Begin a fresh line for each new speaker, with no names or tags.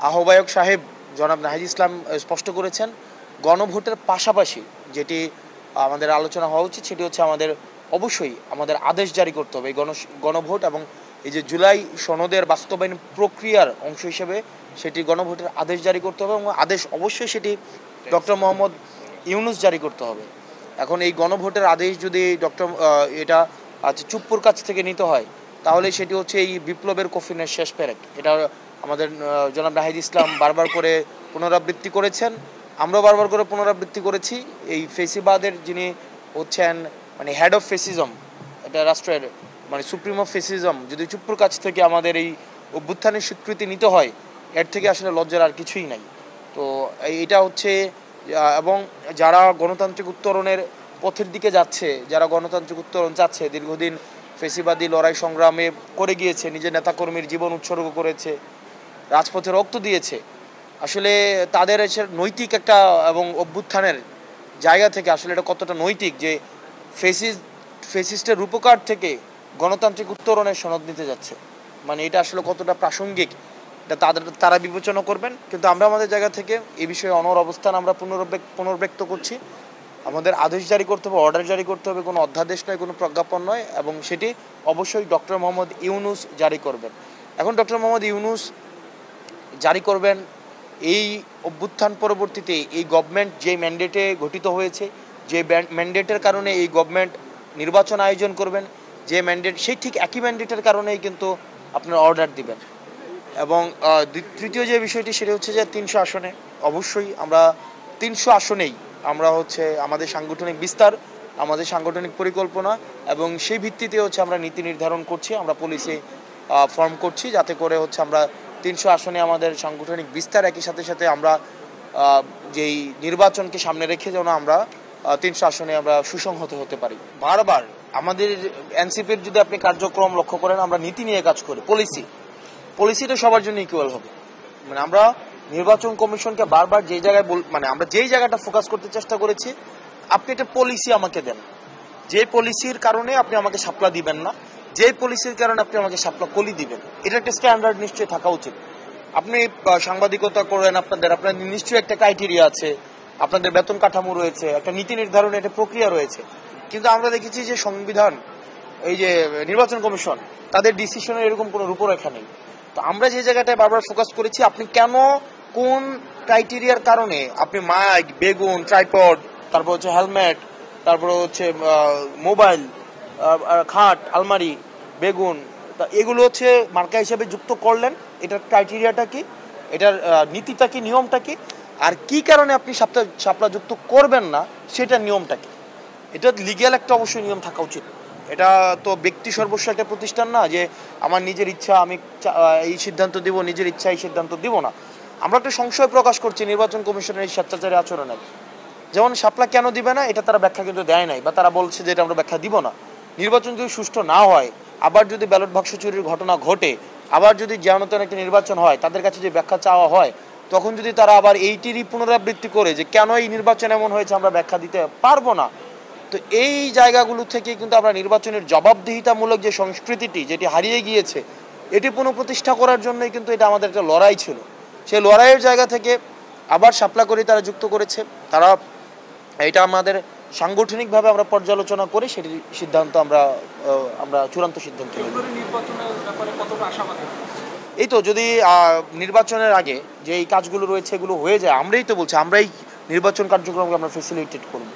আহ্বায়ক সাহেব জনাব নাহিদ ইসলাম স্পষ্ট করেছেন, গণভোটের পাশাপাশি যেটি আমাদের আলোচনা হওয়া উচিত সেটি হচ্ছে আমাদের অবশ্যই আমাদের আদেশ জারি করতে হবে। এই গণভোট এবং এই যে জুলাই সনদের বাস্তবায়ন প্রক্রিয়ার অংশ হিসেবে সেটি গণভোটের আদেশ জারি করতে হবে এবং আদেশ অবশ্যই সেটি ডক্টর মোহাম্মদ ইউনূস জারি করতে হবে। এখন এই গণভোটের আদেশ যদি এটা চুপ্পুর কাছ থেকে নিতে হয় তাহলে সেটি হচ্ছে এই বিপ্লবের কফিনের শেষ প্যারেড। এটা আমাদের জনাব নাহিদ ইসলাম বারবার করে পুনরাবৃত্তি করেছেন, আমরাও বারবার করে পুনরাবৃত্তি করেছি। এই ফেসিবাদের যিনি হচ্ছেন মানে হেড অফ ফেসিজম, এটা রাষ্ট্রের মানে সুপ্রিম অফ ফেসিজম, যদি চুপ্পুর কাছ থেকে আমাদের এই অভ্যুত্থানের স্বীকৃতি নিতে হয় এর থেকে আসলে লজ্জার আর কিছুই নাই। তো এটা হচ্ছে এবং যারা গণতান্ত্রিক উত্তরণের পথের দিকে যাচ্ছে, যারা গণতান্ত্রিক উত্তরণ চাচ্ছে, দীর্ঘদিন ফেসিবাদী লড়াই সংগ্রামে করে গিয়েছে, নিজের নেতাকর্মীর জীবন উৎসর্গ করেছে, রাজপথে রক্ত দিয়েছে, আসলে তাদের নৈতিক একটা এবং অভ্যুত্থানের জায়গা থেকে আসলে এটা কতটা নৈতিক যে ফেসিস্টের রূপকার থেকে গণতান্ত্রিক উত্তরণের সনদ নিতে যাচ্ছে, মানে এটা আসলে কতটা প্রাসঙ্গিক এটা তারা বিবেচনা করবেন। কিন্তু আমরা আমাদের জায়গা থেকে এই বিষয়ে অনড় অবস্থান আমরা পুনর্ব্যক্ত করছি। আমাদের আদেশ জারি করতে হবে, অর্ডার জারি করতে হবে, কোনো অধ্যাদেশ নয়, কোনো প্রজ্ঞাপন নয়, এবং সেটি অবশ্যই ডক্টর মোহাম্মদ ইউনূস জারি করবেন। এখন ডক্টর মোহাম্মদ ইউনূস জারি করবেন এই অভ্যুত্থান পরবর্তীতে এই গভর্নমেন্ট যে ম্যান্ডেটে গঠিত হয়েছে, যে ম্যান্ডেটের কারণে এই গভর্নমেন্ট নির্বাচন আয়োজন করবেন, যে ম্যান্ডেট সেই ঠিক একই ম্যান্ডেটের কারণেই কিন্তু আপনার অর্ডার দিবেন। এবং তৃতীয় যে বিষয়টি সেটা হচ্ছে যে 300 আসনে অবশ্যই আমরা 300 আসনেই আমরা হচ্ছে আমাদের সাংগঠনিক বিস্তার, আমাদের সাংগঠনিক পরিকল্পনা এবং সেই ভিত্তিতে হচ্ছে আমরা নীতি নির্ধারণ করছি, আমরা পলিসি ফর্ম করছি যাতে করে হচ্ছে আমরা 300 আসনে আমাদের সাংগঠনিক বিস্তার, একই সাথে সাথে আমরা যেই নির্বাচনকে সামনে রেখে যেন আমরা 300 আসনে আমরা সুসংহত হতে পারি। বারবার আমাদের এনসিপির যদি আপনি কার্যক্রম লক্ষ্য করেন, আমরা নীতি নিয়ে কাজ করি, পলিসিটা সবার জন্য ইকুয়াল হবে। মানে আমরা নির্বাচন কমিশনকে বারবার যেই জায়গায় মানে আমরা যেই জায়গাটা ফোকাস করতে চেষ্টা করেছি, আপনি একটা পলিসি আমাকে দেন, যে পলিসির কারণে আপনি আমাকে শাপলা দিবেন না, যে পলিসির কারণে আপনি আমাকে শাপলা কলি দিবেন, এটা একটা স্ট্যান্ডার্ড নিশ্চয়ই থাকা উচিত। আপনি সাংবাদিকতা করেন, আপনাদের নিশ্চয়ই একটা ক্রাইটেরিয়া আছে, আপনাদের বেতন কাঠামো রয়েছে, একটা নীতি নির্ধারণের একটা প্রক্রিয়া রয়েছে। কিন্তু আমরা দেখেছি যে সংবিধান, এই যে নির্বাচন কমিশন, তাদের ডিসিশনের এরকম কোনো রূপরেখা নেই। তো আমরা যে জায়গাটায় বারবার ফোকাস করেছি, আপনি কেন কোন ক্রাইটেরিয়ার কারণে আপনি মাইক, বেগুন, ট্রাইপড, তারপর হচ্ছে হেলমেট, তারপরে হচ্ছে মোবাইল, খাট, আলমারি, বেগুন, এগুলো হচ্ছে মার্কা হিসেবে যুক্ত করলেন, এটার ক্রাইটেরিয়াটা কি, এটার নীতিটা কি, নিয়মটা কি, আর কি কারণে আপনি শাপলা যুক্ত করবেন না সেটার নিয়মটা কি, এটা লিগ্যাল একটা অবশ্যই নিয়ম থাকা উচিত। এটা তো ব্যক্তি সর্বস্ব একটা প্রতিষ্ঠান না যে আমার নিজের ইচ্ছা আমি এই সিদ্ধান্ত দিব, নিজের ইচ্ছা এই সিদ্ধান্ত দিব না। আমরা একটা সংশয় প্রকাশ করছি নির্বাচন কমিশনের এই স্বেচ্ছাচারী আচরণের। যেমন শাপলা কেন দিবে না এটা তারা ব্যাখ্যা কিন্তু দেয় নাই, বা তারা বলছে যে এটা আমরা ব্যাখ্যা দিব না। নির্বাচন যদি সুষ্ঠু না হয়, আবার যদি ব্যালট বাক্স চুরির ঘটনা ঘটে, আবার যদি যেমন একটা নির্বাচন হয়, তাদের কাছে যে ব্যাখ্যা চাওয়া হয়, তখন যদি তারা আবার এইটিরই পুনরাবৃত্তি করে যে কেন এই নির্বাচন এমন হয়েছে আমরা ব্যাখ্যা দিতে পারবো না, তো এই জায়গাগুলো থেকে কিন্তু আমরা নির্বাচনের জবাবদিহিতামূলক যে সংস্কৃতিটি যেটি হারিয়ে গিয়েছে, এটি পুনঃপ্রতিষ্ঠা করার জন্যই কিন্তু এটা আমাদের একটা লড়াই ছিল। সেই লড়াইয়ের জায়গা থেকে আবার শাপলা করে তারা যুক্ত করেছে। তারা এটা আমাদের সাংগঠনিকভাবে আমরা পর্যালোচনা করে সেটি সিদ্ধান্ত আমরা চূড়ান্ত সিদ্ধান্ত নেব। এই তো যদি নির্বাচনের আগে যে এই কাজগুলো রয়েছে এগুলো হয়ে যায়, আমরাই তো বলছি আমরাই নির্বাচন কার্যক্রমকে আমরা ফেসিলিটেট করব।